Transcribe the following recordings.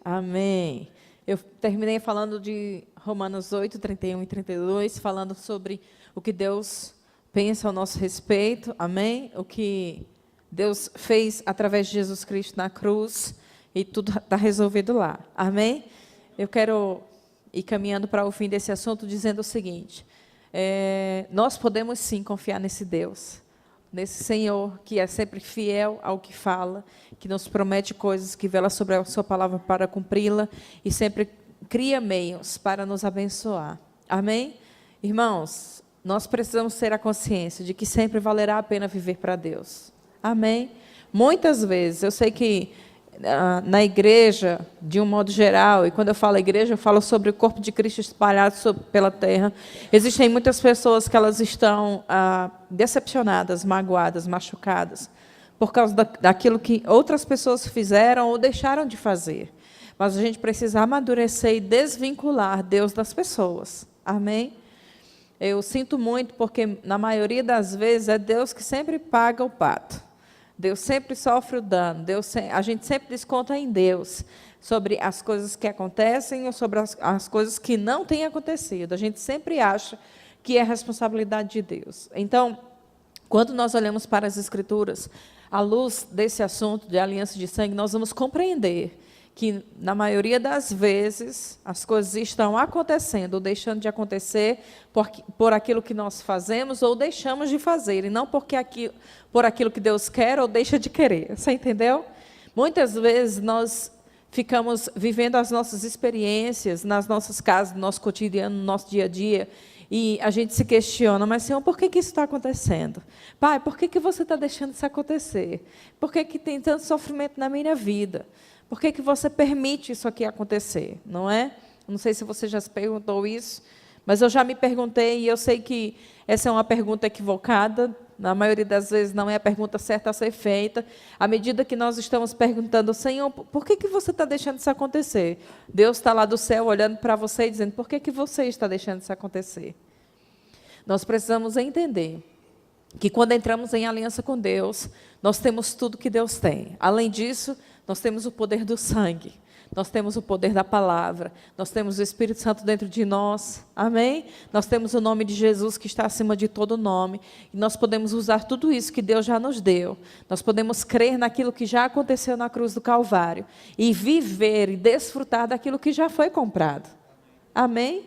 Amém. Eu terminei falando de Romanos 8, 31 e 32, falando sobre o que Deus pensa ao nosso respeito. Amém? O que Deus fez através de Jesus Cristo na cruz. E tudo está resolvido lá. Amém? Eu quero ir caminhando para o fim desse assunto dizendo o seguinte. Nós podemos sim confiar nesse Deus, nesse Senhor, que é sempre fiel ao que fala, que nos promete coisas, que vela sobre a sua palavra para cumpri-la e sempre cria meios para nos abençoar. Amém? Irmãos, nós precisamos ter a consciência de que sempre valerá a pena viver para Deus. Amém? Muitas vezes, eu sei que na igreja, de um modo geral, e quando eu falo igreja, eu falo sobre o corpo de Cristo espalhado pela terra. Existem muitas pessoas que elas estão decepcionadas, magoadas, machucadas, por causa daquilo que outras pessoas fizeram ou deixaram de fazer. Mas a gente precisa amadurecer e desvincular Deus das pessoas. Amém? Eu sinto muito, porque na maioria das vezes é Deus que sempre paga o pato. Deus sempre sofre o dano, a gente sempre desconta em Deus sobre as coisas que acontecem ou sobre as coisas que não têm acontecido. A gente sempre acha que é responsabilidade de Deus. Então, quando nós olhamos para as Escrituras, à luz desse assunto de aliança de sangue, nós vamos compreender que, na maioria das vezes, as coisas estão acontecendo ou deixando de acontecer por aquilo que nós fazemos ou deixamos de fazer, e não por aquilo que Deus quer ou deixa de querer. Você entendeu? Muitas vezes nós ficamos vivendo as nossas experiências nas nossas casas, no nosso cotidiano, no nosso dia a dia, e a gente se questiona, mas, Senhor, por que isso está acontecendo? Pai, por que você está deixando isso acontecer? Por que tem tanto sofrimento na minha vida? Por que você permite isso aqui acontecer? Não é? Não sei se você já se perguntou isso, mas eu já me perguntei, e eu sei que essa é uma pergunta equivocada. Na maioria das vezes não é a pergunta certa a ser feita. À medida que nós estamos perguntando, Senhor, por que você está deixando isso acontecer? Deus está lá do céu olhando para você e dizendo, por que você está deixando isso acontecer? Nós precisamos entender que quando entramos em aliança com Deus, nós temos tudo que Deus tem. Além disso, nós temos o poder do sangue, nós temos o poder da palavra, nós temos o Espírito Santo dentro de nós, amém? Nós temos o nome de Jesus que está acima de todo nome, e nós podemos usar tudo isso que Deus já nos deu, nós podemos crer naquilo que já aconteceu na cruz do Calvário, e viver e desfrutar daquilo que já foi comprado, amém?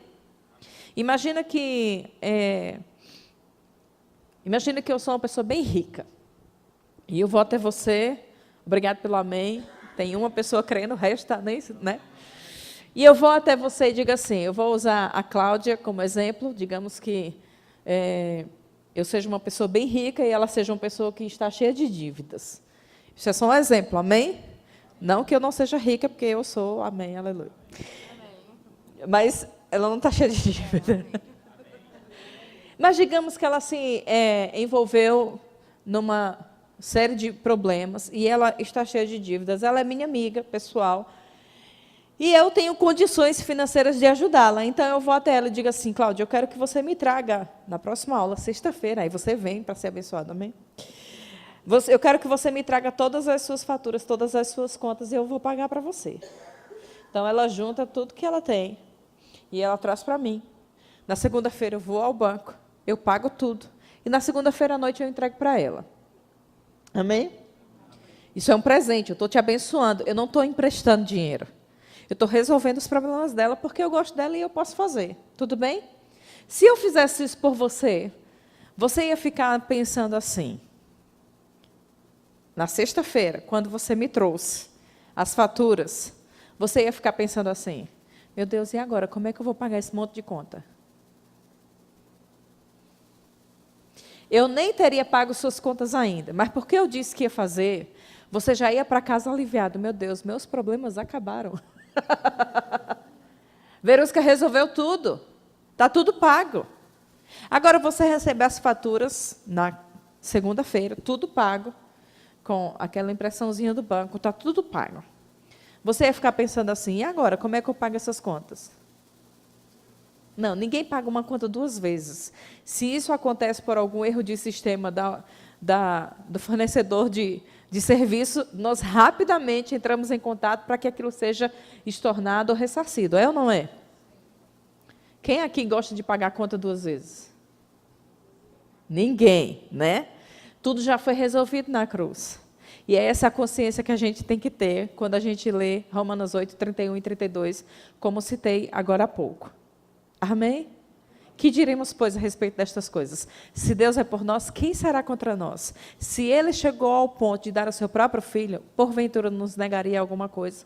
Imagina que eu sou uma pessoa bem rica, e eu vou até você. Obrigado pelo amém. Tem uma pessoa crendo, o resto está nem, né? E eu vou até você e digo assim, eu vou usar a Cláudia como exemplo, digamos que eu seja uma pessoa bem rica e ela seja uma pessoa que está cheia de dívidas. Isso é só um exemplo, amém? Não que eu não seja rica, porque eu sou, amém, aleluia. Amém. Mas ela não está cheia de dívida. Mas digamos que ela se envolveu numa série de problemas, e ela está cheia de dívidas. Ela é minha amiga pessoal, e eu tenho condições financeiras de ajudá-la. Então, eu vou até ela e digo assim, Cláudia, eu quero que você me traga, na próxima aula, sexta-feira, aí você vem para ser abençoado, amém? Eu quero que você me traga todas as suas faturas, todas as suas contas, e eu vou pagar para você. Então, ela junta tudo que ela tem, e ela traz para mim. Na segunda-feira, eu vou ao banco, eu pago tudo, e na segunda-feira à noite eu entrego para ela. Amém? Isso é um presente, eu estou te abençoando. Eu não estou emprestando dinheiro. Eu estou resolvendo os problemas dela porque eu gosto dela e eu posso fazer. Tudo bem? Se eu fizesse isso por você, você ia ficar pensando assim. Na sexta-feira, quando você me trouxe as faturas, você ia ficar pensando assim, meu Deus, e agora? Como é que eu vou pagar esse monte de conta? Eu nem teria pago suas contas ainda, mas porque eu disse que ia fazer, você já ia para casa aliviado. Meu Deus, meus problemas acabaram. Verusca resolveu tudo. Está tudo pago. Agora você recebe as faturas na segunda-feira, tudo pago, com aquela impressãozinha do banco, está tudo pago. Você ia ficar pensando assim, e agora, como é que eu pago essas contas? Não, ninguém paga uma conta duas vezes. Se isso acontece por algum erro de sistema do fornecedor de serviço, nós rapidamente entramos em contato para que aquilo seja estornado ou ressarcido. É ou não é? Quem aqui gosta de pagar a conta 2 vezes? Ninguém, né? Tudo já foi resolvido na cruz. E é essa a consciência que a gente tem que ter quando a gente lê Romanos 8, 31 e 32, como citei agora há pouco. Amém? Que diremos, pois, a respeito destas coisas? Se Deus é por nós, quem será contra nós? Se Ele chegou ao ponto de dar o seu próprio filho, porventura nos negaria alguma coisa?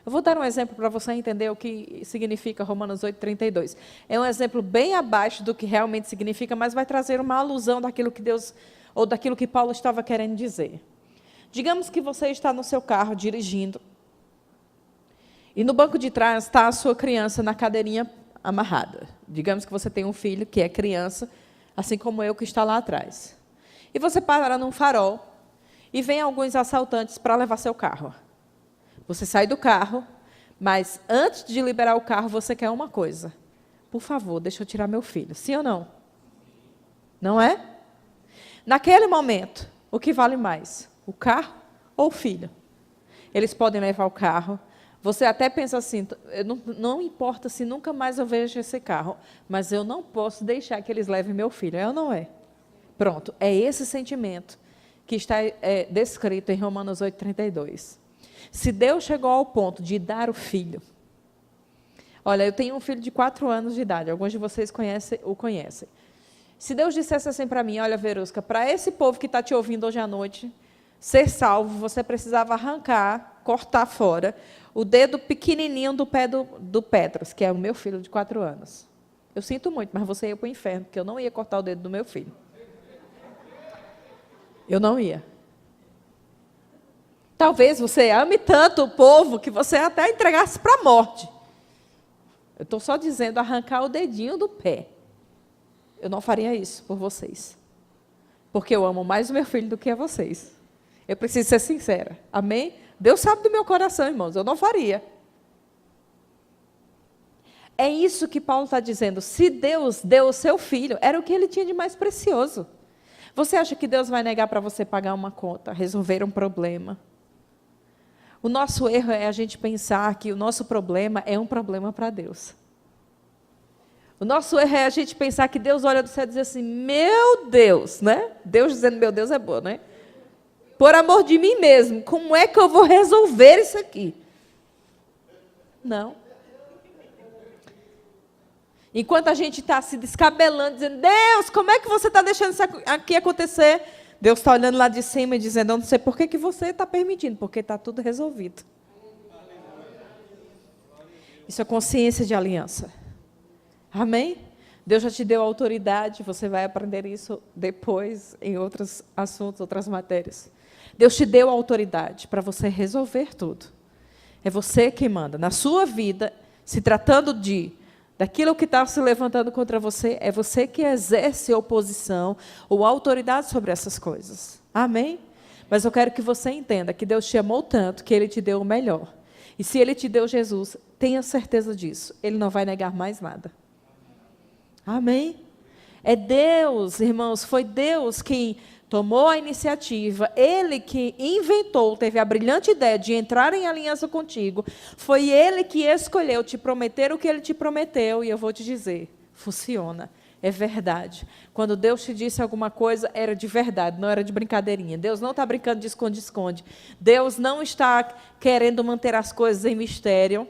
Eu vou dar um exemplo para você entender o que significa Romanos 8, 32. É um exemplo bem abaixo do que realmente significa, mas vai trazer uma alusão daquilo que Deus, ou daquilo que Paulo estava querendo dizer. Digamos que você está no seu carro dirigindo, e no banco de trás está a sua criança na cadeirinha amarrada. Digamos que você tem um filho que é criança, assim como eu que está lá atrás. E você para num farol, e vem alguns assaltantes para levar seu carro. Você sai do carro, mas antes de liberar o carro, você quer uma coisa. Por favor, deixa eu tirar meu filho. Sim ou não? Não é? Naquele momento, o que vale mais? O carro ou o filho? Eles podem levar o carro. Você até pensa assim, não importa se nunca mais eu vejo esse carro, mas eu não posso deixar que eles levem meu filho. É ou não é? Pronto, é esse sentimento que está descrito em Romanos 8, 32. Se Deus chegou ao ponto de dar o filho... Olha, eu tenho um filho de 4 anos de idade, alguns de vocês o conhecem. Se Deus dissesse assim para mim, olha, Verusca, para esse povo que está te ouvindo hoje à noite, ser salvo, você precisava arrancar, cortar fora, o dedo pequenininho do pé do Petros, que é o meu filho de 4 anos. Eu sinto muito, mas você ia para o inferno, porque eu não ia cortar o dedo do meu filho. Eu não ia. Talvez você ame tanto o povo que você até entregasse para a morte. Eu estou só dizendo arrancar o dedinho do pé. Eu não faria isso por vocês. Porque eu amo mais o meu filho do que a vocês. Eu preciso ser sincera. Amém? Deus sabe do meu coração, irmãos. Eu não faria. É isso que Paulo está dizendo. Se Deus deu o seu filho, era o que ele tinha de mais precioso. Você acha que Deus vai negar para você pagar uma conta, resolver um problema? O nosso erro é a gente pensar que o nosso problema é um problema para Deus. O nosso erro é a gente pensar que Deus olha do céu e diz assim, meu Deus, né? Deus dizendo meu Deus é bom, né? Por amor de mim mesmo, como é que eu vou resolver isso aqui? Não. Enquanto a gente está se descabelando, dizendo, Deus, como é que você está deixando isso aqui acontecer? Deus está olhando lá de cima e dizendo, eu não sei por que você está permitindo, porque está tudo resolvido. Isso é consciência de aliança. Amém? Deus já te deu autoridade, você vai aprender isso depois em outros assuntos, outras matérias. Deus te deu autoridade para você resolver tudo. É você quem manda. Na sua vida, se tratando daquilo que está se levantando contra você, é você que exerce oposição ou autoridade sobre essas coisas. Amém? Mas eu quero que você entenda que Deus te amou tanto que Ele te deu o melhor. E se Ele te deu Jesus, tenha certeza disso. Ele não vai negar mais nada. Amém? É Deus, irmãos, foi Deus quem tomou a iniciativa, Ele que inventou, teve a brilhante ideia de entrar em aliança contigo, foi Ele que escolheu te prometer o que Ele te prometeu, e eu vou te dizer, funciona, é verdade. Quando Deus te disse alguma coisa, era de verdade, não era de brincadeirinha. Deus não está brincando de esconde-esconde. Deus não está querendo manter as coisas em mistério.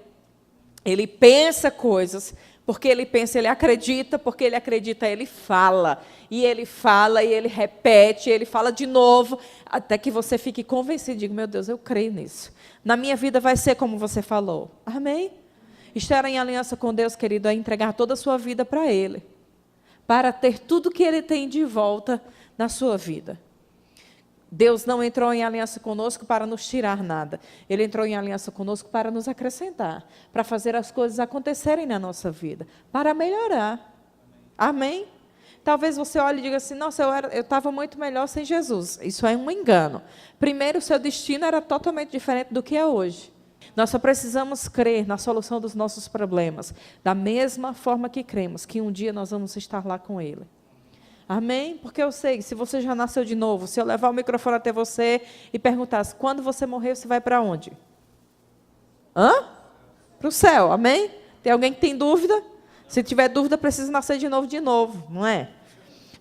Ele pensa coisas, porque Ele pensa, Ele acredita, porque Ele acredita, Ele fala. E Ele fala, e Ele repete, e Ele fala de novo, até que você fique convencido, diga, meu Deus, eu creio nisso. Na minha vida vai ser como você falou. Amém? Estar em aliança com Deus, querido, é entregar toda a sua vida para Ele, para ter tudo que Ele tem de volta na sua vida. Deus não entrou em aliança conosco para nos tirar nada. Ele entrou em aliança conosco para nos acrescentar, para fazer as coisas acontecerem na nossa vida, para melhorar. Amém? Talvez você olhe e diga assim, nossa, eu estava muito melhor sem Jesus. Isso é um engano. Primeiro, o seu destino era totalmente diferente do que é hoje. Nós só precisamos crer na solução dos nossos problemas, da mesma forma que cremos que um dia nós vamos estar lá com Ele. Amém? Porque eu sei, se você já nasceu de novo, se eu levar o microfone até você e perguntasse, quando você morrer, você vai para onde? Para o céu, amém? Tem alguém que tem dúvida? Se tiver dúvida, precisa nascer de novo, não é?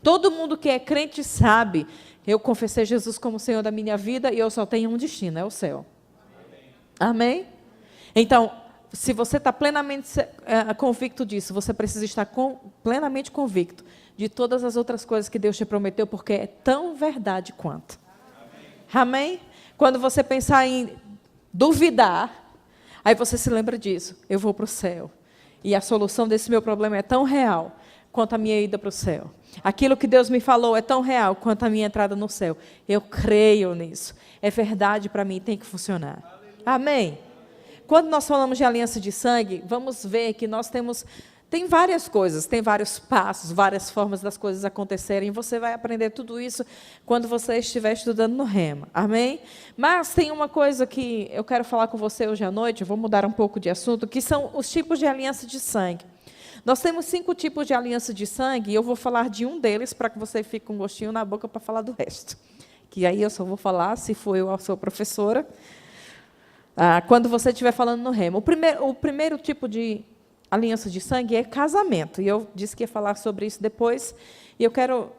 Todo mundo que é crente sabe, eu confessei Jesus como Senhor da minha vida e eu só tenho um destino, é o céu. Amém? Então, se você está plenamente convicto disso, você precisa estar plenamente convicto de todas as outras coisas que Deus te prometeu, porque é tão verdade quanto. Amém? Quando você pensar em duvidar, aí você se lembra disso. Eu vou para o céu. E a solução desse meu problema é tão real quanto a minha ida para o céu. Aquilo que Deus me falou é tão real quanto a minha entrada no céu. Eu creio nisso. É verdade para mim, tem que funcionar. Amém? Quando nós falamos de aliança de sangue, vamos ver que nós tem várias coisas, tem vários passos, várias formas das coisas acontecerem. Você vai aprender tudo isso quando você estiver estudando no Rema. Amém? Mas tem uma coisa que eu quero falar com você hoje à noite, eu vou mudar um pouco de assunto, que são os tipos de aliança de sangue. Nós temos 5 tipos de aliança de sangue, e eu vou falar de um deles para que você fique com um gostinho na boca para falar do resto. Que aí eu só vou falar, se for eu a sua professora, quando você estiver falando no Rema. O primeiro tipo de aliança de sangue é casamento. E eu disse que ia falar sobre isso depois. E eu quero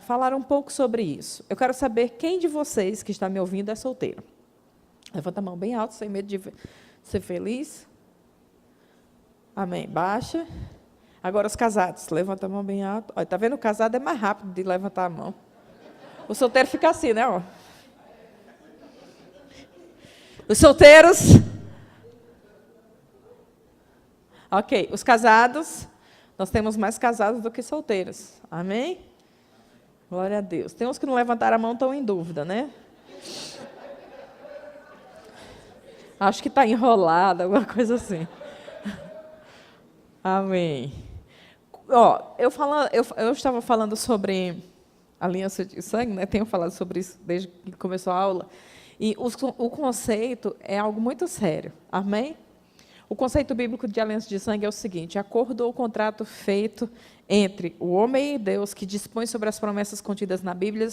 falar um pouco sobre isso. Eu quero saber quem de vocês que está me ouvindo é solteiro. Levanta a mão bem alto, sem medo de ser feliz. Amém. Baixa. Agora os casados. Levanta a mão bem alto. Olha, tá vendo? O casado é mais rápido de levantar a mão. O solteiro fica assim, né? Ó. Os solteiros. Ok, os casados, nós temos mais casados do que solteiros. Amém? Glória a Deus. Tem uns que não levantaram a mão, estão em dúvida, né? Acho que está enrolado, alguma coisa assim. Amém. Eu estava falando sobre aliança de sangue, né? Tenho falado sobre isso desde que começou a aula. E o conceito é algo muito sério. Amém? O conceito bíblico de aliança de sangue é o seguinte: acordo ou contrato feito entre o homem e Deus, que dispõe sobre as promessas contidas na Bíblia,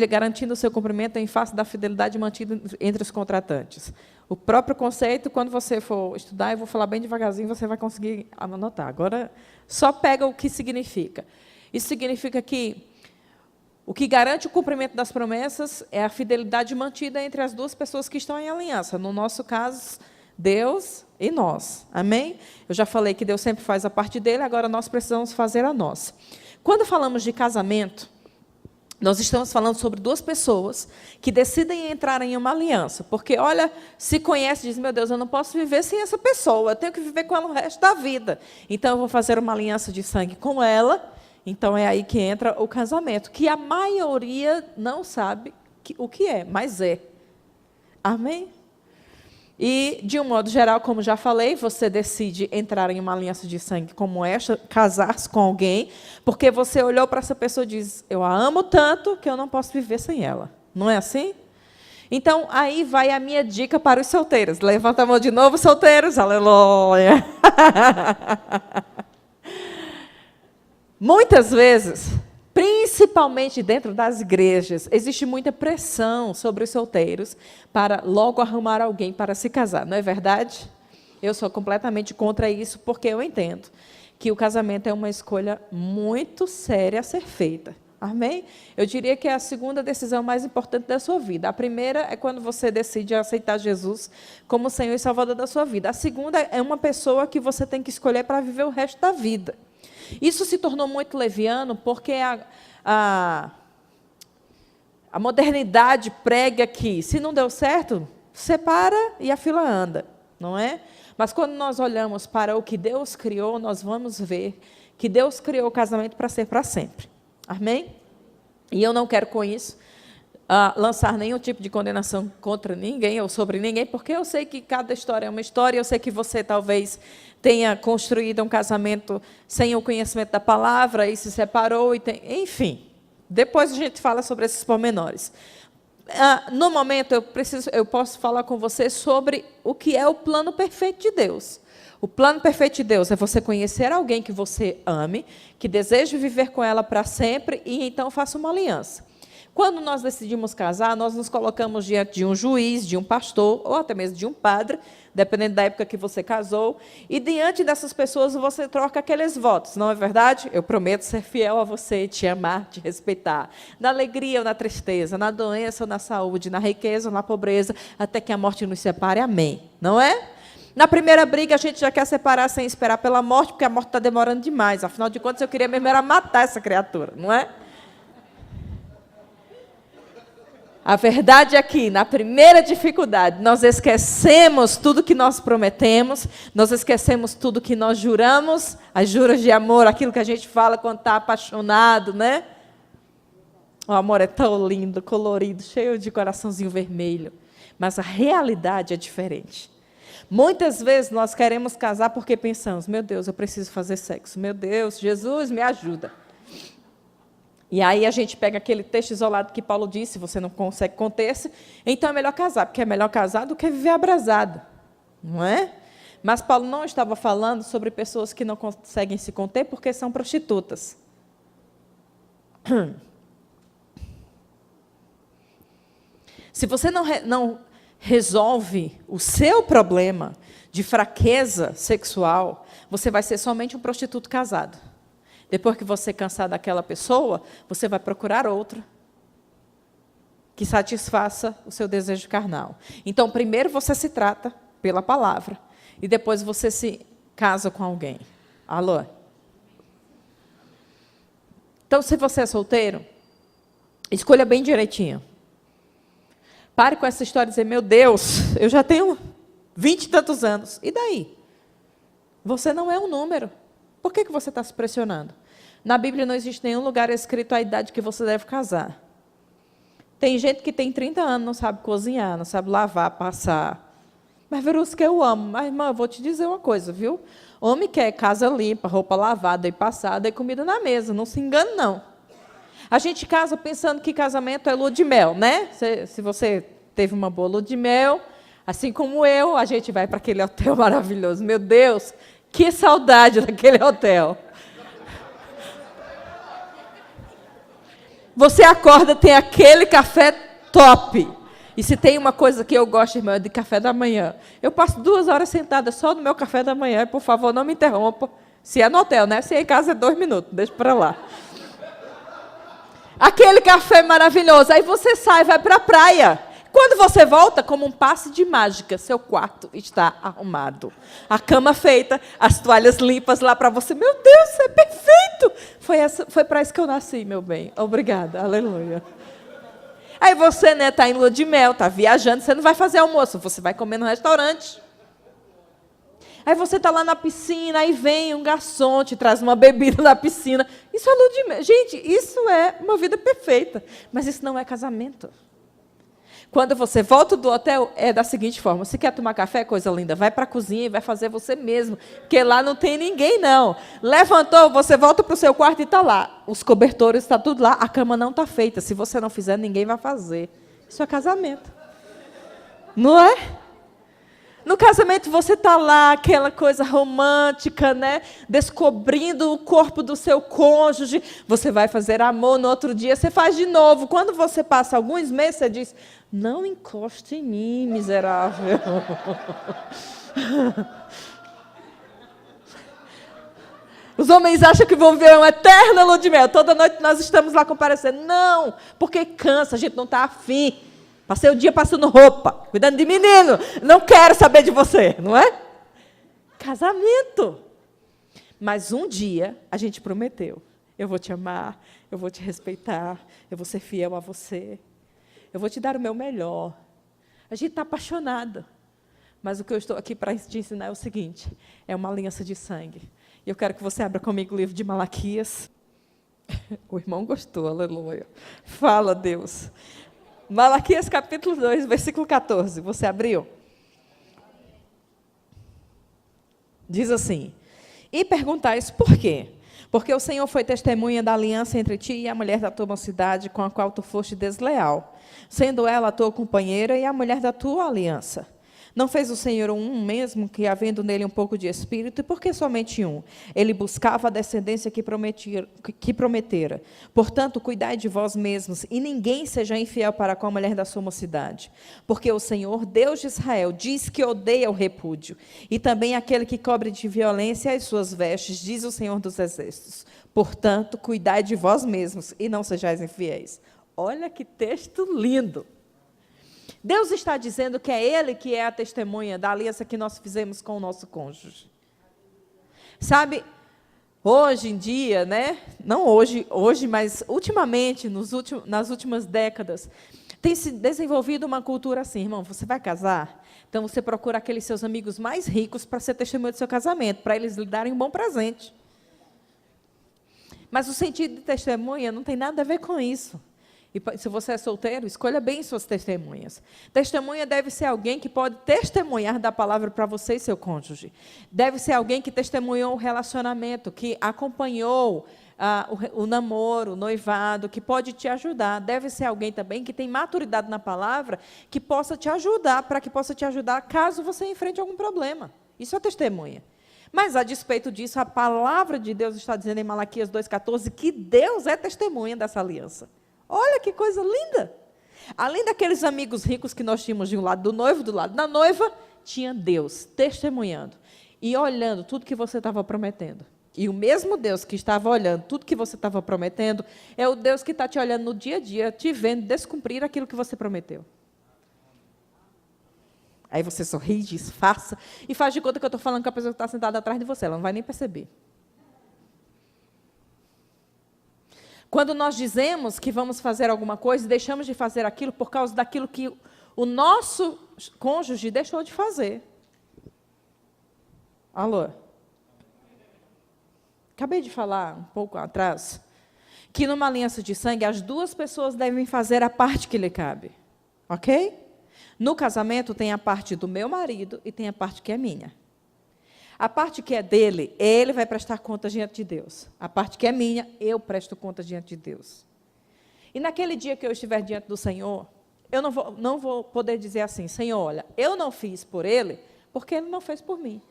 garantindo o seu cumprimento em face da fidelidade mantida entre os contratantes. O próprio conceito, quando você for estudar, eu vou falar bem devagarzinho, você vai conseguir anotar. Agora, só pega o que significa. Isso significa que o que garante o cumprimento das promessas é a fidelidade mantida entre as duas pessoas que estão em aliança. No nosso caso, Deus e nós. Amém? Eu já falei que Deus sempre faz a parte dele, agora nós precisamos fazer a nossa. Quando falamos de casamento, nós estamos falando sobre duas pessoas que decidem entrar em uma aliança. Porque, olha, se conhece e diz, meu Deus, eu não posso viver sem essa pessoa, eu tenho que viver com ela o resto da vida. Então, eu vou fazer uma aliança de sangue com ela. Então, é aí que entra o casamento, que a maioria não sabe o que é, mas é. Amém? E, de um modo geral, como já falei, você decide entrar em uma aliança de sangue como esta, casar-se com alguém, porque você olhou para essa pessoa e diz, eu a amo tanto que eu não posso viver sem ela. Não é assim? Então, aí vai a minha dica para os solteiros. Levanta a mão de novo, solteiros. Aleluia! Muitas vezes, principalmente dentro das igrejas, existe muita pressão sobre os solteiros para logo arrumar alguém para se casar. Não é verdade? Eu sou completamente contra isso, porque eu entendo que o casamento é uma escolha muito séria a ser feita. Amém? Eu diria que é a segunda decisão mais importante da sua vida. A primeira é quando você decide aceitar Jesus como Senhor e Salvador da sua vida. A segunda é uma pessoa que você tem que escolher para viver o resto da vida. Isso se tornou muito leviano porque a modernidade prega que, se não deu certo, separa e a fila anda, não é? Mas quando nós olhamos para o que Deus criou, nós vamos ver que Deus criou o casamento para ser para sempre. Amém? E eu não quero com isso lançar nenhum tipo de condenação contra ninguém ou sobre ninguém, porque eu sei que cada história é uma história, eu sei que você talvez tenha construído um casamento sem o conhecimento da palavra e se separou, enfim. Depois a gente fala sobre esses pormenores. no momento, eu posso falar com você sobre o que é o plano perfeito de Deus. O plano perfeito de Deus é você conhecer alguém que você ame, que deseje viver com ela para sempre, e então faça uma aliança. Quando nós decidimos casar, nós nos colocamos diante de um juiz, de um pastor, ou até mesmo de um padre, dependendo da época que você casou, e diante dessas pessoas você troca aqueles votos, não é verdade? Eu prometo ser fiel a você, te amar, te respeitar, na alegria ou na tristeza, na doença ou na saúde, na riqueza ou na pobreza, até que a morte nos separe, amém, não é? Na primeira briga, a gente já quer separar sem esperar pela morte, porque a morte está demorando demais, afinal de contas, eu queria mesmo era matar essa criatura, não é? A verdade é que, na primeira dificuldade, nós esquecemos tudo que nós prometemos, nós esquecemos tudo que nós juramos, as juras de amor, aquilo que a gente fala quando está apaixonado, né? O amor é tão lindo, colorido, cheio de coraçãozinho vermelho, mas a realidade é diferente. Muitas vezes nós queremos casar porque pensamos, meu Deus, eu preciso fazer sexo, meu Deus, Jesus, me ajuda. E aí a gente pega aquele texto isolado que Paulo disse, você não consegue conter-se, então é melhor casar, porque é melhor casar do que viver abrasado, não é? Mas Paulo não estava falando sobre pessoas que não conseguem se conter porque são prostitutas. Se você não resolve o seu problema de fraqueza sexual, você vai ser somente um prostituto casado. Depois que você cansar daquela pessoa, você vai procurar outra que satisfaça o seu desejo carnal. Então, primeiro você se trata pela palavra e depois você se casa com alguém. Alô? Então, se você é solteiro, escolha bem direitinho. Pare com essa história de dizer, meu Deus, eu já tenho 20 e tantos anos. E daí? Você não é um número. Por que você está se pressionando? Na Bíblia não existe nenhum lugar escrito a idade que você deve casar. Tem gente que tem 30 anos, não sabe cozinhar, não sabe lavar, passar. Mas, Verusca, eu amo. Mas, irmã, eu vou te dizer uma coisa, viu? Homem quer casa limpa, roupa lavada e passada e comida na mesa. Não se engane, não. A gente casa pensando que casamento é lua de mel, né? Se você teve uma boa lua de mel, assim como eu, a gente vai para aquele hotel maravilhoso. Meu Deus, que saudade daquele hotel. Você acorda, tem aquele café top. E se tem uma coisa que eu gosto, irmão, é de café da manhã. Eu passo 2 horas sentada só no meu café da manhã. E, por favor, não me interrompa. Se é no hotel, né? Se é em casa, é 2 minutos. Deixa para lá. Aquele café maravilhoso. Aí você sai, vai para a praia. Quando você volta, como um passe de mágica, seu quarto está arrumado. A cama feita, as toalhas limpas lá para você. Meu Deus, isso é perfeito! Foi para isso que eu nasci, meu bem. Obrigada, aleluia. Aí você está em lua de mel, está viajando, você não vai fazer almoço, você vai comer no restaurante. Aí você está lá na piscina, aí vem um garçom, te traz uma bebida na piscina. Isso é lua de mel. Gente, isso é uma vida perfeita. Mas isso não é casamento. Quando você volta do hotel, é da seguinte forma. Se quer tomar café, coisa linda, vai para a cozinha e vai fazer você mesmo. Porque lá não tem ninguém, não. Levantou, você volta para o seu quarto e está lá. Os cobertores, está tudo lá. A cama não está feita. Se você não fizer, ninguém vai fazer. Isso é casamento. Não é? No casamento, você está lá, aquela coisa romântica, né? Descobrindo o corpo do seu cônjuge. Você vai fazer amor no outro dia, você faz de novo. Quando você passa alguns meses, você diz, não encoste em mim, miserável. Os homens acham que vão viver uma eterna lua de mel. Toda noite nós estamos lá comparecendo. Não, porque cansa, a gente não está afim. Passei o dia passando roupa, cuidando de menino. Não quero saber de você, não é? Casamento. Mas um dia a gente prometeu. Eu vou te amar, eu vou te respeitar, eu vou ser fiel a você. Eu vou te dar o meu melhor. A gente está apaixonado. Mas o que eu estou aqui para te ensinar é o seguinte. É uma aliança de sangue. E eu quero que você abra comigo o livro de Malaquias. O irmão gostou, aleluia. Fala, Deus. Malaquias capítulo 2, versículo 14. Você abriu? Diz assim. E perguntais por quê? Porque o Senhor foi testemunha da aliança entre ti e a mulher da tua mocidade, com a qual tu foste desleal, sendo ela a tua companheira e a mulher da tua aliança. Não fez o Senhor um mesmo, que havendo nele um pouco de espírito, e por que somente um? Ele buscava a descendência que prometera. Portanto, cuidai de vós mesmos, e ninguém seja infiel para com a mulher da sua mocidade. Porque o Senhor, Deus de Israel, diz que odeia o repúdio, e também aquele que cobre de violência as suas vestes, diz o Senhor dos Exércitos. Portanto, cuidai de vós mesmos, e não sejais infiéis. Olha que texto lindo! Deus está dizendo que é Ele que é a testemunha da aliança que nós fizemos com o nosso cônjuge. Sabe, hoje em dia, né? Não hoje, mas ultimamente, nas últimas décadas, tem se desenvolvido uma cultura assim, irmão, você vai casar? Então você procura aqueles seus amigos mais ricos para ser testemunha do seu casamento, para eles lhe darem um bom presente. Mas o sentido de testemunha não tem nada a ver com isso. E se você é solteiro, escolha bem suas testemunhas. Testemunha deve ser alguém que pode testemunhar da palavra para você e seu cônjuge. Deve ser alguém que testemunhou o relacionamento, que acompanhou o namoro, o noivado, que pode te ajudar. Deve ser alguém também que tem maturidade na palavra, que possa te ajudar, para que possa te ajudar caso você enfrente algum problema. Isso é testemunha. Mas, a despeito disso, a palavra de Deus está dizendo em Malaquias 2,14 que Deus é testemunha dessa aliança. Olha que coisa linda! Além daqueles amigos ricos que nós tínhamos de um lado do noivo, do lado da noiva, tinha Deus testemunhando e olhando tudo que você estava prometendo. E o mesmo Deus que estava olhando tudo que você estava prometendo é o Deus que está te olhando no dia a dia, te vendo descumprir aquilo que você prometeu. Aí você sorri, disfarça e faz de conta que eu estou falando com a pessoa que está sentada atrás de você, ela não vai nem perceber. Quando nós dizemos que vamos fazer alguma coisa e deixamos de fazer aquilo por causa daquilo que o nosso cônjuge deixou de fazer. Alô? Acabei de falar um pouco atrás que numa aliança de sangue as duas pessoas devem fazer a parte que lhe cabe. Ok? No casamento tem a parte do meu marido e tem a parte que é minha. A parte que é dele, ele vai prestar conta diante de Deus. A parte que é minha, eu presto conta diante de Deus. E naquele dia que eu estiver diante do Senhor, eu não vou poder dizer assim, Senhor, olha, eu não fiz por ele, porque ele não fez por mim.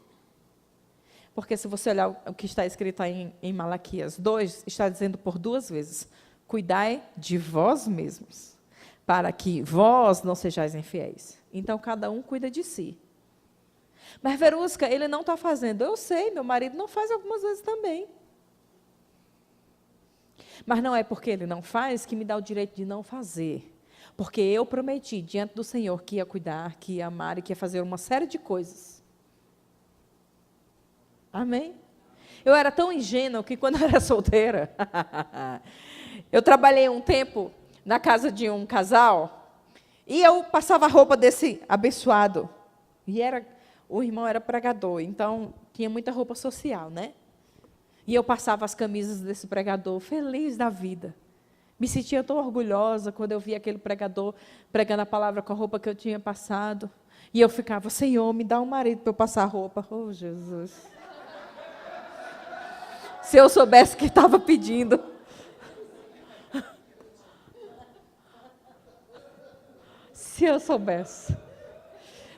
Porque se você olhar o que está escrito aí em Malaquias 2, está dizendo por 2 vezes, cuidai de vós mesmos, para que vós não sejais infiéis. Então, cada um cuida de si. Mas, Verusca, ele não está fazendo. Eu sei, meu marido não faz algumas vezes também. Mas não é porque ele não faz que me dá o direito de não fazer. Porque eu prometi diante do Senhor que ia cuidar, que ia amar e que ia fazer uma série de coisas. Amém? Eu era tão ingênua que quando eu era solteira, eu trabalhei um tempo na casa de um casal e eu passava a roupa desse abençoado. E o irmão era pregador, então tinha muita roupa social, né? E eu passava as camisas desse pregador, feliz da vida. Me sentia tão orgulhosa quando eu via aquele pregador pregando a palavra com a roupa que eu tinha passado. E eu ficava, Senhor, me dá um marido para eu passar a roupa. Oh, Jesus. Se eu soubesse que estava pedindo. Se eu soubesse.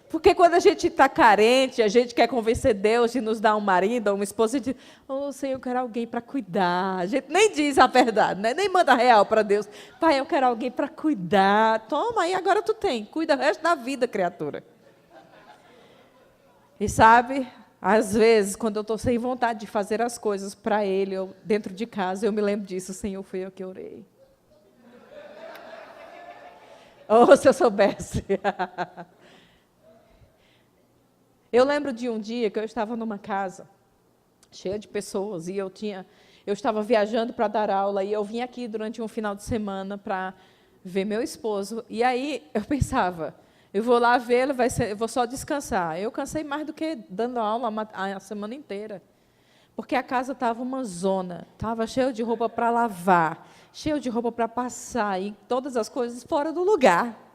Porque quando a gente está carente, a gente quer convencer Deus de nos dar um marido ou uma esposa, e diz, oh, Senhor, eu quero alguém para cuidar. A gente nem diz a verdade, né? Nem manda real para Deus. Pai, eu quero alguém para cuidar. Toma, aí agora tu tem. Cuida o resto da vida, criatura. E sabe, às vezes, quando eu estou sem vontade de fazer as coisas para Ele, dentro de casa, eu me lembro disso. Senhor, fui eu que orei. Oh, se eu soubesse. Eu lembro de um dia que eu estava numa casa cheia de pessoas e eu estava viajando para dar aula e eu vim aqui durante um final de semana para ver meu esposo. E aí eu pensava, eu vou lá vê-lo, eu vou só descansar. Eu cansei mais do que dando aula a semana inteira, porque a casa estava uma zona, estava cheio de roupa para lavar, cheio de roupa para passar e todas as coisas fora do lugar.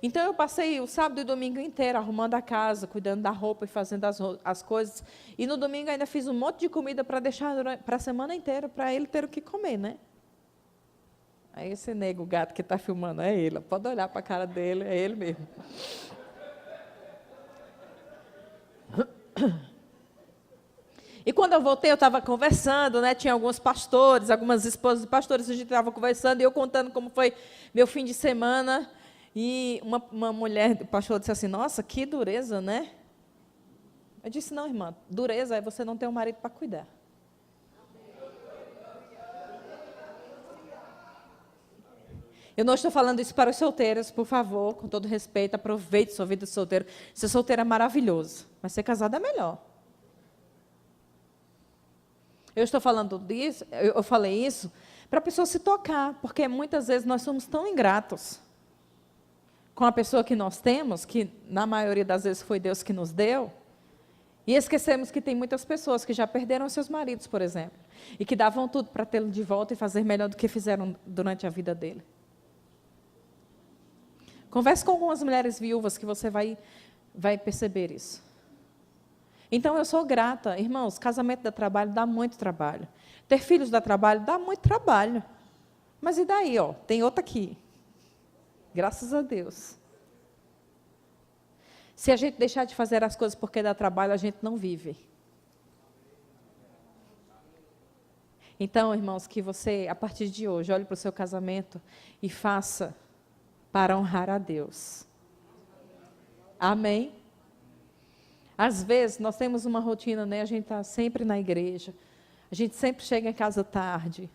Então, eu passei o sábado e o domingo inteiro arrumando a casa, cuidando da roupa e fazendo as coisas. E no domingo ainda fiz um monte de comida para deixar para a semana inteira, para ele ter o que comer, né? Aí esse nego, o gato que está filmando, é ele. Pode olhar para a cara dele, é ele mesmo. E quando eu voltei, eu estava conversando, né? Tinha alguns pastores, algumas esposas de pastores, a gente estava conversando, e eu contando como foi meu fim de semana. E uma mulher, o pastor disse assim, nossa, que dureza, né? Eu disse, não, irmã, dureza é você não ter um marido para cuidar. Eu não estou falando isso para os solteiros, por favor, com todo respeito, aproveite sua vida de solteiro. Ser solteiro é maravilhoso, mas ser casado é melhor. Eu estou falando disso, eu falei isso para a pessoa se tocar, porque muitas vezes nós somos tão ingratos com a pessoa que nós temos, que na maioria das vezes foi Deus que nos deu, e esquecemos que tem muitas pessoas que já perderam seus maridos, por exemplo, e que davam tudo para tê-lo de volta e fazer melhor do que fizeram durante a vida dele. Converse com algumas mulheres viúvas que você vai perceber isso. Então, eu sou grata. Irmãos, casamento dá trabalho, dá muito trabalho. Ter filhos dá trabalho, dá muito trabalho. Mas e daí, ó? Tem outra aqui. Graças a Deus. Se a gente deixar de fazer as coisas porque dá trabalho, a gente não vive. Então, irmãos, que você, a partir de hoje, olhe para o seu casamento e faça para honrar a Deus. Amém? Às vezes, nós temos uma rotina, né? A gente está sempre na igreja, a gente sempre chega em casa tarde,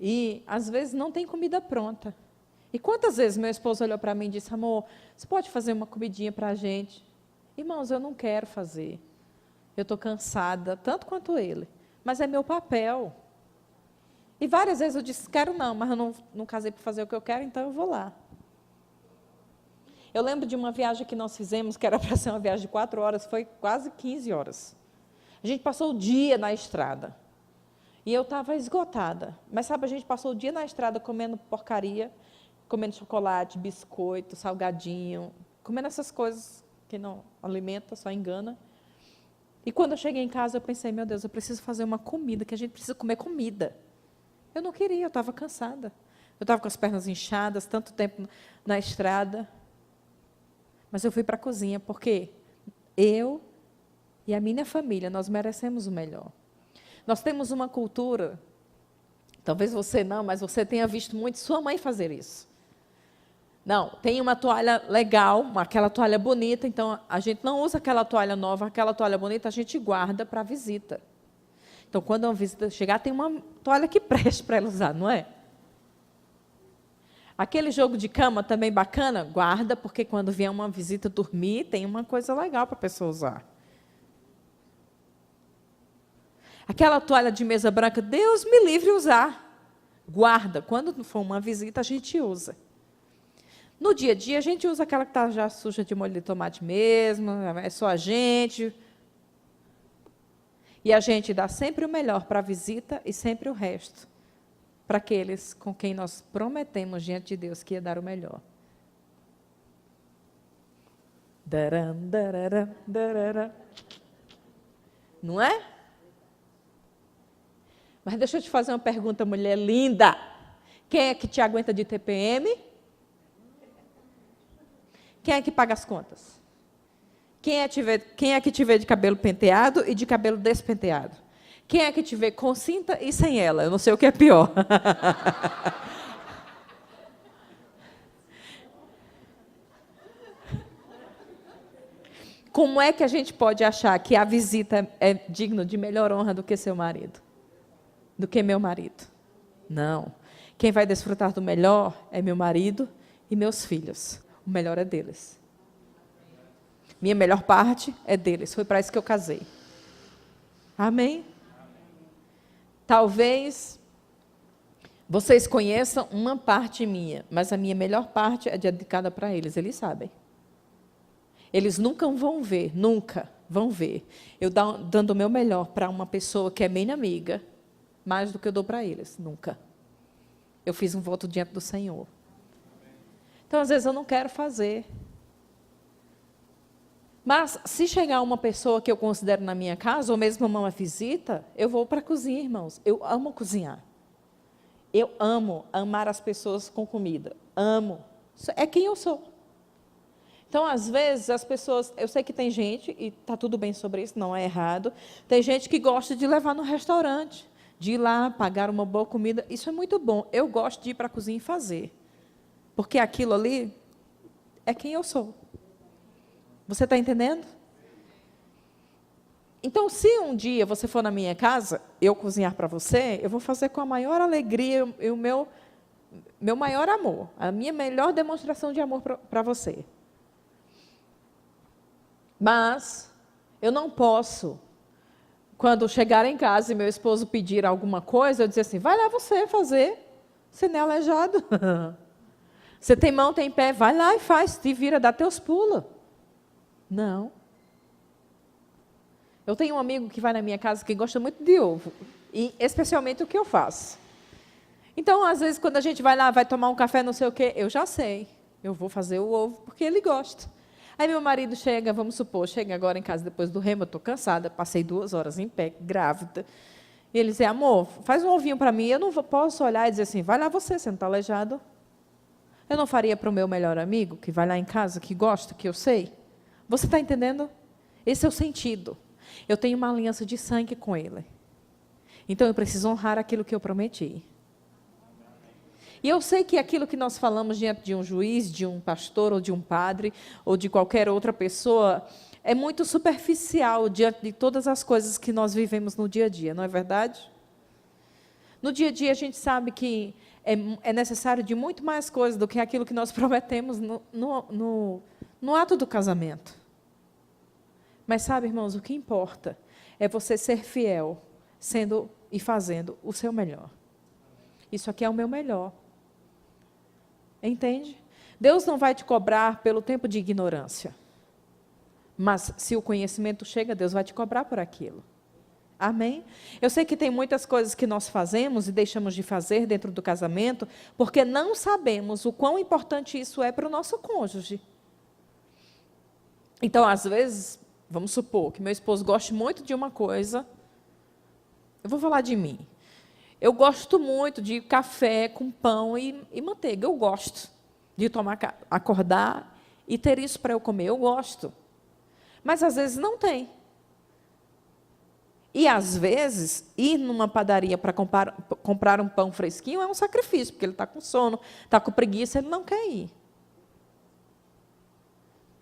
e, às vezes, não tem comida pronta. E quantas vezes meu esposo olhou para mim e disse, amor, você pode fazer uma comidinha para a gente? Irmãos, eu não quero fazer. Eu estou cansada, tanto quanto ele, mas é meu papel. E várias vezes eu disse, quero não, mas eu não casei para fazer o que eu quero, então eu vou lá. Eu lembro de uma viagem que nós fizemos, que era para ser uma viagem de 4 horas, foi quase 15 horas. A gente passou o dia na estrada. E eu estava esgotada. Mas, sabe, a gente passou o dia na estrada comendo porcaria, comendo chocolate, biscoito, salgadinho, comendo essas coisas que não alimenta, só engana. E quando eu cheguei em casa, eu pensei, meu Deus, eu preciso fazer uma comida, que a gente precisa comer comida. Eu não queria, eu estava cansada. Eu estava com as pernas inchadas, tanto tempo na estrada. Mas eu fui para a cozinha, porque eu e a minha família, nós merecemos o melhor. Nós temos uma cultura, talvez você não, mas você tenha visto muito sua mãe fazer isso. Não, tem uma toalha legal, aquela toalha bonita, então a gente não usa aquela toalha nova, aquela toalha bonita a gente guarda para a visita. Então, quando uma visita chegar, tem uma toalha que preste para ela usar, não é? Aquele jogo de cama também bacana, guarda, porque quando vier uma visita dormir, tem uma coisa legal para a pessoa usar. Aquela toalha de mesa branca, Deus me livre usar. Guarda, quando for uma visita, a gente usa. No dia a dia, a gente usa aquela que está já suja de molho de tomate mesmo, é só a gente. E a gente dá sempre o melhor para a visita e sempre o resto para aqueles com quem nós prometemos diante de Deus que ia dar o melhor. Não é? Mas deixa eu te fazer uma pergunta, mulher linda. Quem é que te aguenta de TPM? Quem é que paga as contas? Quem é que te vê de cabelo penteado e de cabelo despenteado? Quem é que te vê com cinta e sem ela? Eu não sei o que é pior. Como é que a gente pode achar que a visita é digna de melhor honra do que seu marido? Do que meu marido? Não. Quem vai desfrutar do melhor é meu marido e meus filhos. O melhor é deles. Minha melhor parte é deles. Foi para isso que eu casei. Amém? Talvez vocês conheçam uma parte minha, mas a minha melhor parte é dedicada para eles, eles sabem. Eles nunca vão ver, nunca vão ver. Eu dando o meu melhor para uma pessoa que é minha amiga, mais do que eu dou para eles, nunca. Eu fiz um voto diante do Senhor. Então, às vezes, eu não quero fazer. Mas, se chegar uma pessoa que eu considero na minha casa, ou mesmo uma visita, eu vou para a cozinha, irmãos. Eu amo cozinhar. Eu amo amar as pessoas com comida. Amo. É quem eu sou. Então, às vezes, as pessoas... Eu sei que tem gente, e está tudo bem sobre isso, não é errado. Tem gente que gosta de levar no restaurante, de ir lá, pagar uma boa comida. Isso é muito bom. Eu gosto de ir para a cozinha e fazer. Porque aquilo ali é quem eu sou. Você está entendendo? Então, se um dia você for na minha casa, eu cozinhar para você, eu vou fazer com a maior alegria e o meu maior amor, a minha melhor demonstração de amor para você. Mas eu não posso, quando chegar em casa e meu esposo pedir alguma coisa, eu dizer assim, vai lá você fazer, você não é aleijado. Você tem mão, tem pé, vai lá e faz, te vira, dá teus pulos. Não. Eu tenho um amigo que vai na minha casa que gosta muito de ovo, e especialmente o que eu faço. Então, às vezes, quando a gente vai lá, vai tomar um café, não sei o quê, eu já sei. Eu vou fazer o ovo porque ele gosta. Aí meu marido chega, vamos supor, chega agora em casa depois do remo, eu estou cansada, passei 2 horas em pé, grávida. E ele diz, amor, faz um ovinho para mim. Eu não posso olhar e dizer assim, vai lá você não está aleijado. Eu não faria para o meu melhor amigo, que vai lá em casa, que gosta, que eu sei. Você está entendendo? Esse é o sentido. Eu tenho uma aliança de sangue com ele. Então, eu preciso honrar aquilo que eu prometi. E eu sei que aquilo que nós falamos diante de um juiz, de um pastor, ou de um padre, ou de qualquer outra pessoa, é muito superficial diante de todas as coisas que nós vivemos no dia a dia, não é verdade? No dia a dia, a gente sabe que é necessário de muito mais coisas do que aquilo que nós prometemos no ato do casamento. Mas sabe, irmãos, o que importa é você ser fiel, sendo e fazendo o seu melhor. Isso aqui é o meu melhor. Entende? Deus não vai te cobrar pelo tempo de ignorância. Mas, se o conhecimento chega, Deus vai te cobrar por aquilo. Amém? Eu sei que tem muitas coisas que nós fazemos e deixamos de fazer dentro do casamento, porque não sabemos o quão importante isso é para o nosso cônjuge. Então, às vezes, vamos supor que meu esposo goste muito de uma coisa. Eu vou falar de mim. Eu gosto muito de café com pão e manteiga. Eu gosto de acordar e ter isso para eu comer. Eu gosto. Mas, às vezes, não tem. E, às vezes, ir numa padaria para comprar um pão fresquinho é um sacrifício, porque ele está com sono, está com preguiça, ele não quer ir.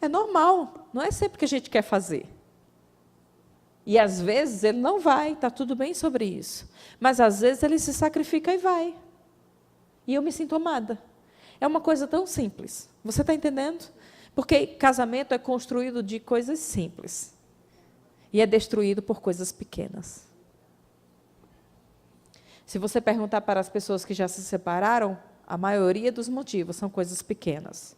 É normal. Não é sempre que a gente quer fazer. E, às vezes, ele não vai, está tudo bem sobre isso. Mas, às vezes, ele se sacrifica e vai. E eu me sinto amada. É uma coisa tão simples. Você está entendendo? Porque casamento é construído de coisas simples. E é destruído por coisas pequenas. Se você perguntar para as pessoas que já se separaram, a maioria dos motivos são coisas pequenas.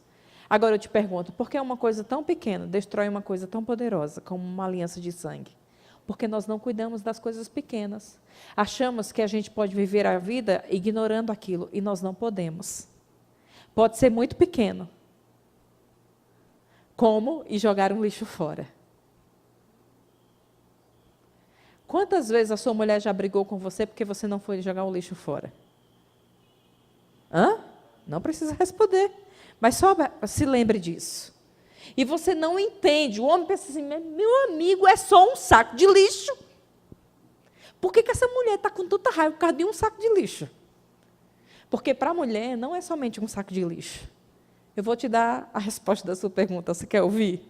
Agora eu te pergunto, por que uma coisa tão pequena destrói uma coisa tão poderosa como uma aliança de sangue? Porque nós não cuidamos das coisas pequenas. Achamos que a gente pode viver a vida ignorando aquilo, e nós não podemos. Pode ser muito pequeno. Como e jogar um lixo fora. Quantas vezes a sua mulher já brigou com você porque você não foi jogar o lixo fora? Hã? Não precisa responder. Mas só se lembre disso. E você não entende. O homem pensa assim, meu amigo, é só um saco de lixo. Por que essa mulher está com tanta raiva por causa de um saco de lixo? Porque para a mulher não é somente um saco de lixo. Eu vou te dar a resposta da sua pergunta. Você quer ouvir?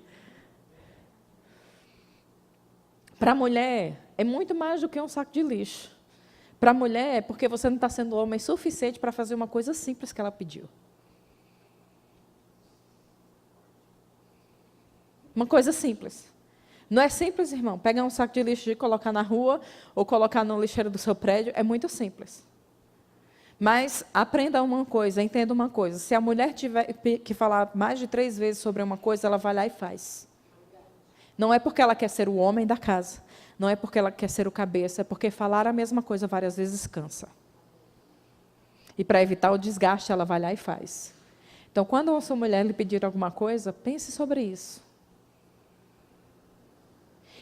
Para a mulher, é muito mais do que um saco de lixo. Para a mulher, é porque você não está sendo homem suficiente para fazer uma coisa simples que ela pediu. Uma coisa simples. Não é simples, irmão? Pegar um saco de lixo e colocar na rua, ou colocar no lixeiro do seu prédio, é muito simples. Mas aprenda uma coisa, entenda uma coisa. Se a mulher tiver que falar mais de 3 vezes sobre uma coisa, ela vai lá e faz. Não é porque ela quer ser o homem da casa. Não é porque ela quer ser o cabeça. É porque falar a mesma coisa várias vezes cansa. E para evitar o desgaste, ela vai lá e faz. Então, quando a sua mulher lhe pedir alguma coisa, pense sobre isso.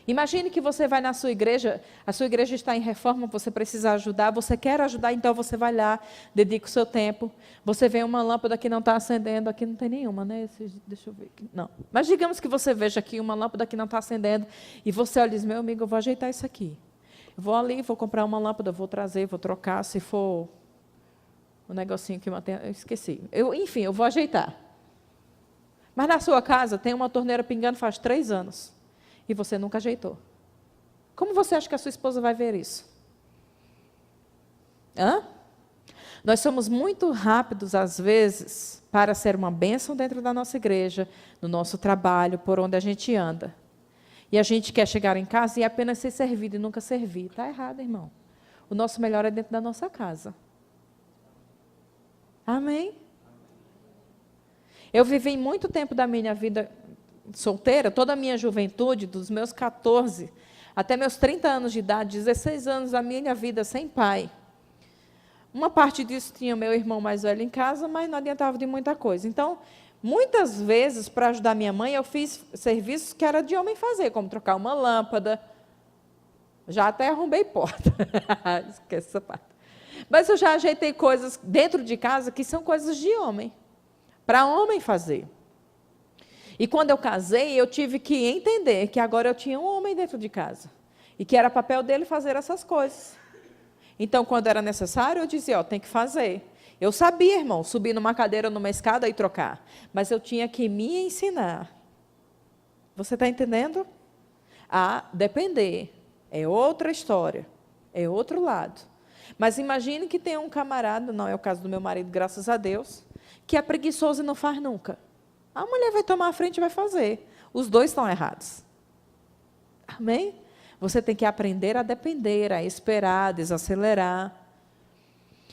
Imagine que você vai na sua igreja, a sua igreja está em reforma, você precisa ajudar, você quer ajudar, então você vai lá, dedica o seu tempo, você vê uma lâmpada que não está acendendo, aqui não tem nenhuma, né? Deixa eu ver aqui. Não. Mas digamos que você veja aqui uma lâmpada que não está acendendo, e você olha e diz, meu amigo, eu vou ajeitar isso aqui. Eu vou ali, vou comprar uma lâmpada, vou trazer, vou trocar, se for um negocinho que mantém, eu esqueci. Enfim, eu vou ajeitar. Mas na sua casa tem uma torneira pingando faz 3 anos. E você nunca ajeitou. Como você acha que a sua esposa vai ver isso? Hã? Nós somos muito rápidos, às vezes, para ser uma bênção dentro da nossa igreja, no nosso trabalho, por onde a gente anda. E a gente quer chegar em casa e apenas ser servido e nunca servir. Está errado, irmão. O nosso melhor é dentro da nossa casa. Amém? Eu vivi muito tempo da minha vida solteira, toda a minha juventude, dos meus 14 até meus 30 anos de idade, 16 anos da minha vida sem pai. Uma parte disso tinha meu irmão mais velho em casa, mas não adiantava de muita coisa. Então, muitas vezes, para ajudar minha mãe, eu fiz serviços que era de homem fazer, como trocar uma lâmpada. Já até arrombei porta. Esquece essa parte. Mas eu já ajeitei coisas dentro de casa que são coisas de homem, para homem fazer. E quando eu casei, eu tive que entender que agora eu tinha um homem dentro de casa. E que era papel dele fazer essas coisas. Então, quando era necessário, eu dizia, tem que fazer. Eu sabia, irmão, subir numa cadeira, numa escada e trocar. Mas eu tinha que me ensinar. Você está entendendo? A depender. É outra história. É outro lado. Mas imagine que tem um camarada, não é o caso do meu marido, graças a Deus, que é preguiçoso e não faz nunca. A mulher vai tomar a frente e vai fazer. Os dois estão errados. Amém? Você tem que aprender a depender, a esperar, a desacelerar.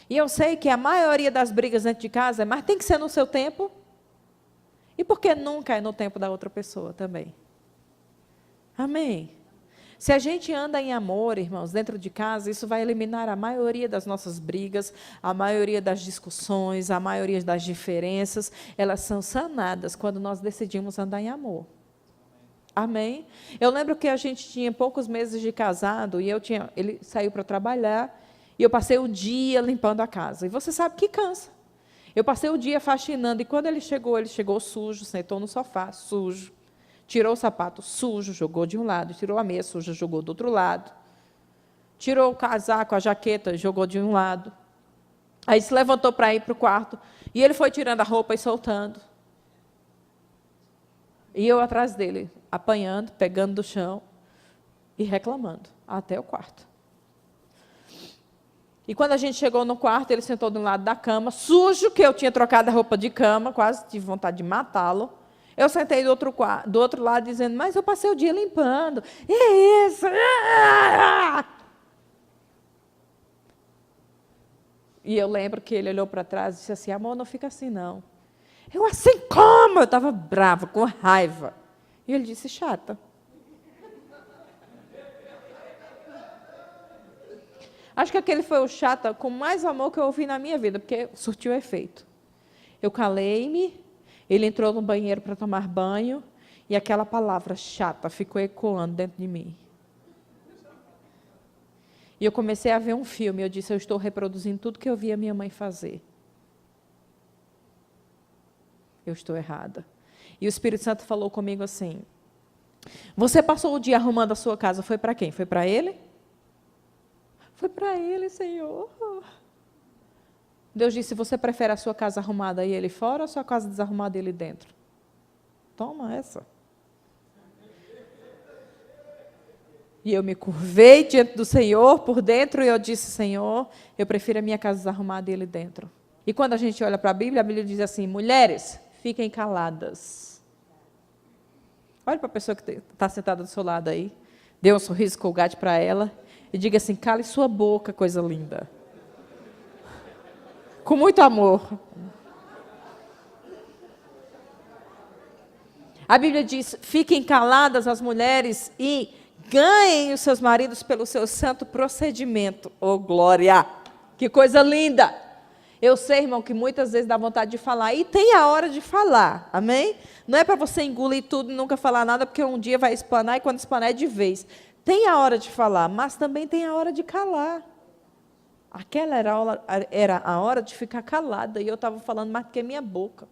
E eu sei que a maioria das brigas dentro de casa é, mas tem que ser no seu tempo. E por que nunca é no tempo da outra pessoa também? Amém? Se a gente anda em amor, irmãos, dentro de casa, isso vai eliminar a maioria das nossas brigas, a maioria das discussões, a maioria das diferenças. Elas são sanadas quando nós decidimos andar em amor. Amém? Eu lembro que a gente tinha poucos meses de casado e ele saiu para trabalhar e eu passei o dia limpando a casa. E você sabe que cansa. Eu passei o dia faxinando e quando ele chegou sujo, sentou no sofá, sujo. Tirou o sapato sujo, jogou de um lado, tirou a meia suja, jogou do outro lado. Tirou o casaco, a jaqueta, jogou de um lado. Aí se levantou para ir para o quarto. E ele foi tirando a roupa e soltando. E eu atrás dele, apanhando, pegando do chão e reclamando, até o quarto. E quando a gente chegou no quarto, ele sentou de um lado da cama, sujo, que eu tinha trocado a roupa de cama, quase tive vontade de matá-lo. Eu sentei do outro lado dizendo, mas eu passei o dia limpando. E isso? E eu lembro que ele olhou para trás e disse assim, amor, não fica assim não. Eu, assim como? Eu estava brava, com raiva. E ele disse, chata. Acho que aquele foi o chata com mais amor que eu ouvi na minha vida, porque surtiu efeito. Eu calei-me. Ele entrou no banheiro para tomar banho e aquela palavra chata ficou ecoando dentro de mim. E eu comecei a ver um filme. Eu disse, eu estou reproduzindo tudo que eu vi a minha mãe fazer. Eu estou errada. E o Espírito Santo falou comigo assim, você passou o dia arrumando a sua casa, foi para quem? Foi para ele? Foi para ele, Senhor. Deus disse, você prefere a sua casa arrumada e ele fora ou a sua casa desarrumada e ele dentro? Toma essa. E eu me curvei diante do Senhor por dentro e eu disse, Senhor, eu prefiro a minha casa desarrumada e ele dentro. E quando a gente olha para a Bíblia diz assim, mulheres, fiquem caladas. Olha para a pessoa que está sentada do seu lado aí, dê um sorriso colgate para ela e diga assim, cale sua boca, coisa linda. Com muito amor. A Bíblia diz, fiquem caladas as mulheres e ganhem os seus maridos pelo seu santo procedimento. Oh, glória! Que coisa linda! Eu sei, irmão, que muitas vezes dá vontade de falar, e tem a hora de falar, amém? Não é para você engolir tudo e nunca falar nada, porque um dia vai explanar, e quando explanar é de vez. Tem a hora de falar, mas também tem a hora de calar. Aquela era a hora de ficar calada, e eu estava falando mais do que minha boca.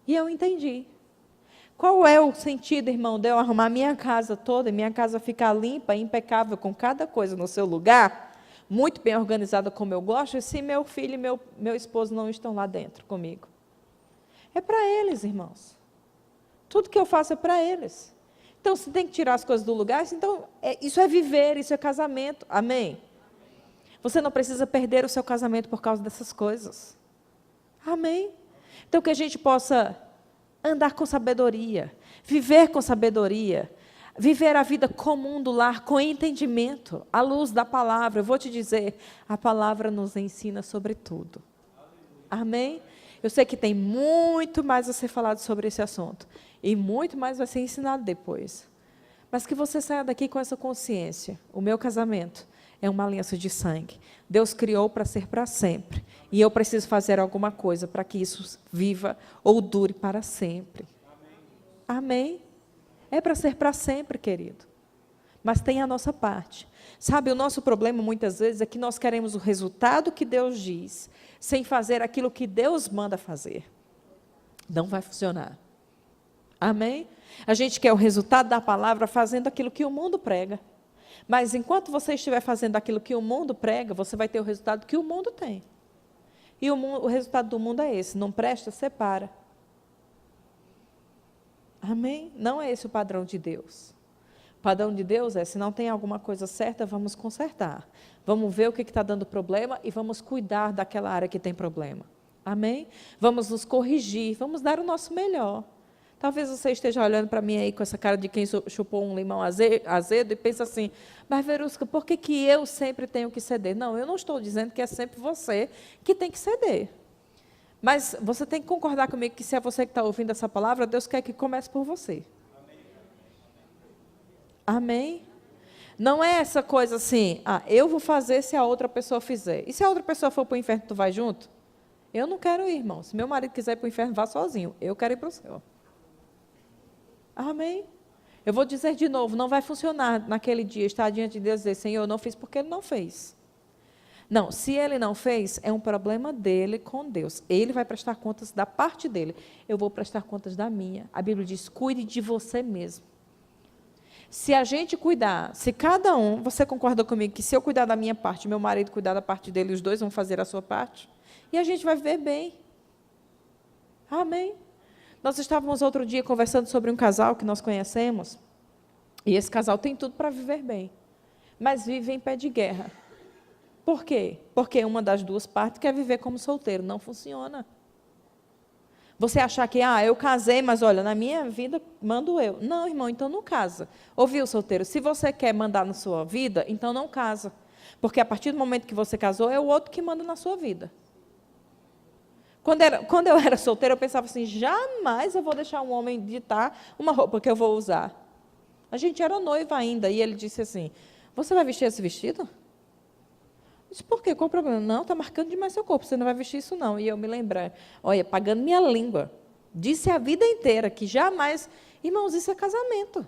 E eu entendi. Qual é o sentido, irmão, de eu arrumar minha casa toda, e minha casa ficar limpa, impecável, com cada coisa no seu lugar, muito bem organizada como eu gosto, e se meu filho e meu esposo não estão lá dentro comigo? É para eles, irmãos. Tudo que eu faço é para eles. Então, se tem que tirar as coisas do lugar, então, isso é viver, isso é casamento. Amém? Você não precisa perder o seu casamento por causa dessas coisas. Amém? Então, que a gente possa andar com sabedoria, viver com sabedoria, viver a vida comum do lar com entendimento, à luz da palavra. Eu vou te dizer, a palavra nos ensina sobre tudo. Amém? Eu sei que tem muito mais a ser falado sobre esse assunto, e muito mais vai ser ensinado depois. Mas que você saia daqui com essa consciência. O meu casamento é uma aliança de sangue. Deus criou para ser para sempre. E eu preciso fazer alguma coisa para que isso viva ou dure para sempre. Amém? É para ser para sempre, querido. Mas tem a nossa parte. Sabe, o nosso problema muitas vezes é que nós queremos o resultado que Deus diz, sem fazer aquilo que Deus manda fazer. Não vai funcionar. Amém? A gente quer o resultado da palavra fazendo aquilo que o mundo prega. Mas enquanto você estiver fazendo aquilo que o mundo prega, você vai ter o resultado que o mundo tem. E o resultado do mundo é esse: não presta, separa. Amém? Não é esse o padrão de Deus. O padrão de Deus é: se não tem alguma coisa certa, vamos consertar. Vamos ver o que está dando problema e vamos cuidar daquela área que tem problema. Amém? Vamos nos corrigir, vamos dar o nosso melhor. Talvez você esteja olhando para mim aí com essa cara de quem chupou um limão azedo e pensa assim, mas Verusca, por que eu sempre tenho que ceder? Não, eu não estou dizendo que é sempre você que tem que ceder. Mas você tem que concordar comigo que se é você que está ouvindo essa palavra, Deus quer que comece por você. Amém? Não é essa coisa assim, eu vou fazer se a outra pessoa fizer. E se a outra pessoa for para o inferno, tu vai junto? Eu não quero ir, irmão. Se meu marido quiser ir para o inferno, vá sozinho. Eu quero ir para o céu. Amém? Eu vou dizer de novo, não vai funcionar naquele dia, estar diante de Deus e dizer, Senhor, eu não fiz porque Ele não fez. Não, se Ele não fez, é um problema dele com Deus. Ele vai prestar contas da parte dele. Eu vou prestar contas da minha. A Bíblia diz, cuide de você mesmo. Se a gente cuidar, se cada um, você concorda comigo que se eu cuidar da minha parte, meu marido cuidar da parte dele, os dois vão fazer a sua parte, e a gente vai viver bem. Amém? Nós estávamos outro dia conversando sobre um casal que nós conhecemos, e esse casal tem tudo para viver bem, mas vive em pé de guerra. Por quê? Porque uma das duas partes quer viver como solteiro. Não funciona. Você achar que, eu casei, mas olha, na minha vida mando eu. Não, irmão, então não casa. Ouviu, solteiro? Se você quer mandar na sua vida, então não casa. Porque a partir do momento que você casou, é o outro que manda na sua vida. Quando eu era solteira, eu pensava assim, jamais eu vou deixar um homem ditar uma roupa que eu vou usar. A gente era noiva ainda, e ele disse assim, você vai vestir esse vestido? Eu disse, por quê? Qual o problema? Não, está marcando demais seu corpo, você não vai vestir isso não. E eu me lembrei, olha, pagando minha língua, disse a vida inteira que jamais... Irmãos, isso é casamento,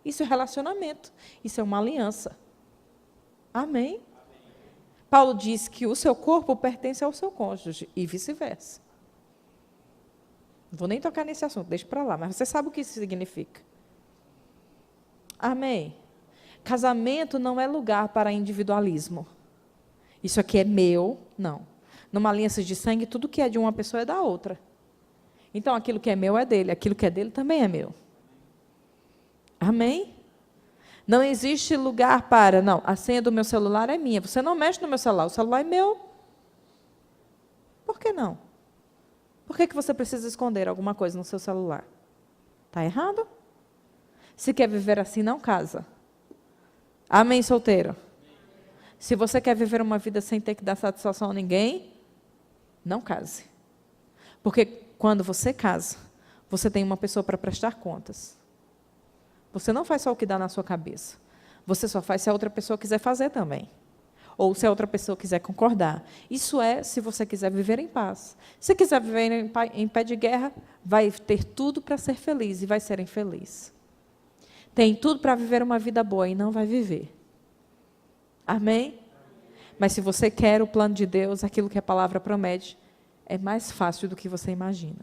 isso é relacionamento, isso é uma aliança. Amém? Paulo diz que o seu corpo pertence ao seu cônjuge e vice-versa. Não vou nem tocar nesse assunto, deixa para lá, mas você sabe o que isso significa. Amém? Casamento não é lugar para individualismo. Isso aqui é meu, não. Numa aliança de sangue, tudo que é de uma pessoa é da outra. Então, aquilo que é meu é dele, aquilo que é dele também é meu. Amém? Não existe lugar para, não, a senha do meu celular é minha. Você não mexe no meu celular, o celular é meu. Por que não? Por que você precisa esconder alguma coisa no seu celular? Está errado? Se quer viver assim, não casa. Amém, solteiro? Se você quer viver uma vida sem ter que dar satisfação a ninguém, não case. Porque quando você casa, você tem uma pessoa para prestar contas. Você não faz só o que dá na sua cabeça. Você só faz se a outra pessoa quiser fazer também. ou se a outra pessoa quiser concordar. Isso é se você quiser viver em paz. Se quiser viver em pé de guerra, vai ter tudo para ser feliz e vai ser infeliz. Tem tudo para viver uma vida boa e não vai viver. Amém? Mas se você quer o plano de Deus, aquilo que a palavra promete, é mais fácil do que você imagina.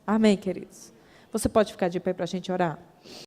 Amém, queridos? Você pode ficar de pé para a gente orar?